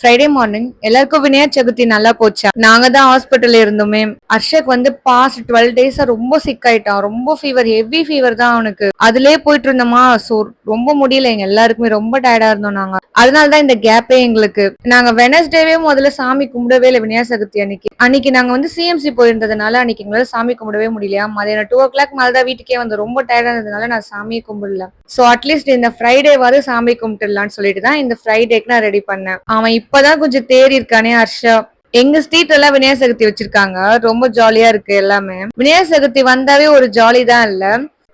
Friday morning எல்லாருக்கும் விநாயகர் சதுர்த்தி நல்லா போச்சா? நாங்க தான் ஹாஸ்பிட்டல்ல இருந்தோமே. ஹர்ஷக் வந்து பாஸ்ட் 12 டேஸா ரொம்ப சிக் ஆயிட்டான். ரொம்ப ஃபீவர், ஹெவி ஃபீவர் தான் அவனுக்கு. அதுலயே போயிட்டு இருந்தோமா, சோ ரொம்ப முடியல. எங்க எல்லாருக்குமே ரொம்ப டயர்டா இருந்தோம் நாங்க. அதனாலதான் இந்த கேப்பே எங்களுக்கு. நாங்க வெனஸ்டேவே முதல்ல சாமி கும்பிடவே இல்லை. விநாயகர் சதுர்த்தி அன்னைக்கு நாங்க வந்து சிஎம்சி போயிருந்ததுனால அன்னைக்கு எங்களால சாமி கும்பிடவே முடியலையா. மதியானம் 2 o'clock மேலதான் வீட்டுக்கே வந்து ரொம்ப டயர்டா இருந்ததுனால நான் சாமியை கும்பிடல. சோ அட்லீஸ்ட் இந்த ஃப்ரைடேவாவது சாமி கும்பிட்டுலான்னு சொல்லிட்டு தான் இந்த ஃப்ரைடேக்கு நான் ரெடி பண்ணேன். அவன் இப்பதான் கொஞ்சம் தேறி இருக்கானே ஹர்ஷா. எங்க ஸ்ட்ரீட் எல்லாம் விநாயகர் சதுர்த்தி வச்சிருக்காங்க. ரொம்ப ஜாலியா இருக்கு எல்லாமே. விநாயகர் சதுர்த்தி வந்தாவே ஒரு ஜாலி தான் இல்ல.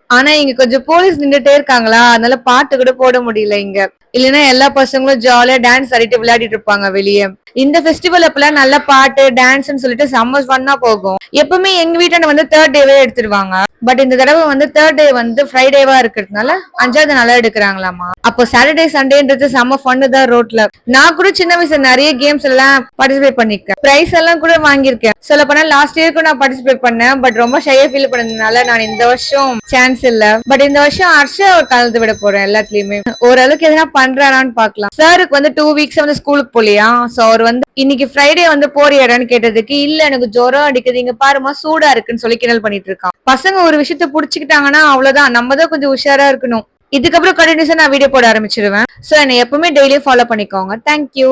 ஆனா இங்க கொஞ்சம் போலீஸ் நின்றுட்டே இருக்காங்களா, அதனால பாட்டு கூட போட முடியல இங்க. இல்லைன்னா எல்லா பசங்களும் ஜாலியா டான்ஸ் ஆடிட்டு விளையாடிட்டு இருப்பாங்க வெளியே. இந்த ஃபெஸ்டிவல் அப்பெல்லாம் நல்ல பாட்டு டான்ஸ்னு சொல்லிட்டு செம்ம ஃபன்னா போகும். எப்பவுமே எங்க வீட்டாண்ட வந்து 3rd டேவே எடுத்துருவாங்க. பட் இந்த தடவை வந்து 3rd டே வந்து ஃப்ரைடேவா இருக்கிறதுனால 5வது நாளா எடுக்கிறாங்களாமா. அப்போ சாட்டர்டே சண்டேன்றது செம்ம ஃபன்னு தான் ரோட்ல. நான் கூட சின்ன வயசுல நிறைய கேம்ஸ் எல்லாம் பார்ட்டிசிபேட் பண்ணிருக்கேன். பிரைஸ் எல்லாம் கூட வாங்கியிருக்கேன். சொல்ல போனா லாஸ்ட் இயருக்கும் நான் பார்ட்டிசிபேட் பண்ணேன். பட் ரொம்ப ஷையா ஃபீல் பண்ணதுனால நான் இந்த வருஷம் சான்ஸ் இல்ல. பட் இந்த வருஷம் ஹர்ஷா கலந்து விட போறேன் எல்லாத்துலயுமே. ஓரளவுக்கு எதனா பண்றாரான்னு பாக்கலாம். சாருக்கு வந்து 2 வீக்ஸ் வந்து ஸ்கூலுக்கு போலியா. சோ அவர் வந்து இன்னைக்கு ஃப்ரைடே வந்து போறியாடான்னு கேட்டதுக்கு இல்ல எனக்கு ஜுரம் அடிக்குது இங்க பாருமா சூடா இருக்குன்னு சொல்லி கிண்டல் பண்ணிட்டு இருக்கான். பசங்க ஒரு விஷயத்த புடிச்சுக்கிட்டாங்கன்னா அவ்வளவுதான். நம்ம தான் கொஞ்சம் உஷாரா இருக்கணும். இதுக்கப்புறம் கண்டினியூஸா நான் வீடியோ போட ஆரம்பிச்சிருவேன். சோ என்னை எப்பவுமே டெய்லியும் ஃபாலோ பண்ணிக்கோங்க. தேங்க்யூ.